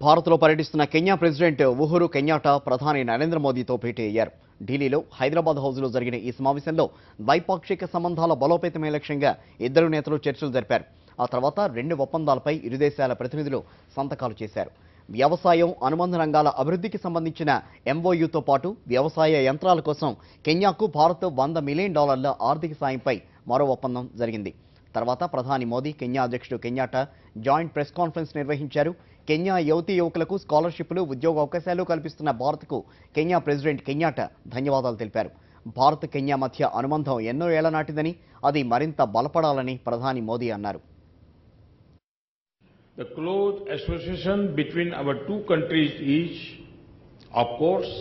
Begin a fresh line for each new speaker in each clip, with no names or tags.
భారత్లో పర్యటిస్తున్న Kenya president Uhuru Kenyatta ప్రధాని నరేంద్ర మోదీతో భేటీ అయ్యారు. ఢిల్లీలో హైదరాబాద్ హౌజ్లో జరిగిన ఈ సమావేశంలో ద్వైపాక్షిక సంబంధాల బలోపేతమే లక్ష్యంగా ఇద్దరు నేతలు చర్చలు జరిపారు. ఆ తర్వాత రెండు ఒప్పందాలపై ఇరు దేశాల ప్రతినిధులు సంతకాలు చేశారు. వ్యవసాయం, అనుబంధ రంగాల అభివృద్ధికి సంబంధించిన ఎంఓయూతో పాటు వ్యవసాయ యంత్రాల కోసం కెన్యాకు భారత్ $100 మిలియన్ ఆర్థిక సాయంపై మరో ఒప్పందం జరిగింది. తర్వాత ప్రధాని మోదీ, కెన్యా అధ్యక్షుడు కెన్యాటా జాయింట్ ప్రెస్ కాన్ఫరెన్స్ నిర్వహించారు. కెన్యా యువకులకు స్కాలర్షిప్లు, ఉద్యోగ అవకాశాలు కల్పిస్తున్న భారత్కు కెన్యా ప్రెసిడెంట్ కెన్యాటా ధన్యవాదాలు తెలిపారు. భారత్ కెన్యా మధ్య అనుబంధం ఎన్నో ఏళ్ల నాటిదని, అది మరింత బలపడాలని ప్రధాని మోదీ అన్నారు.
The close association between our two countries is, of course,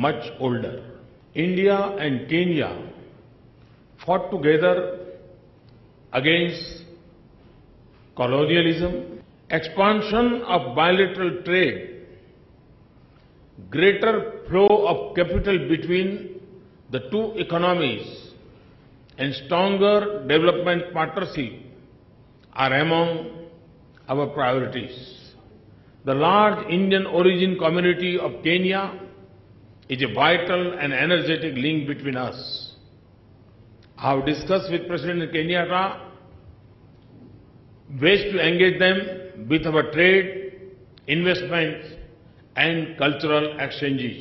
much older. India and Kenya fought together against colonialism. Expansion of bilateral trade, greater flow of capital between the two economies, and stronger development partnership are among our priorities. The large Indian origin community of Kenya is a vital and energetic link between us. I have discussed with President Kenyatta ways to engage them with our trade, investments and cultural exchanges.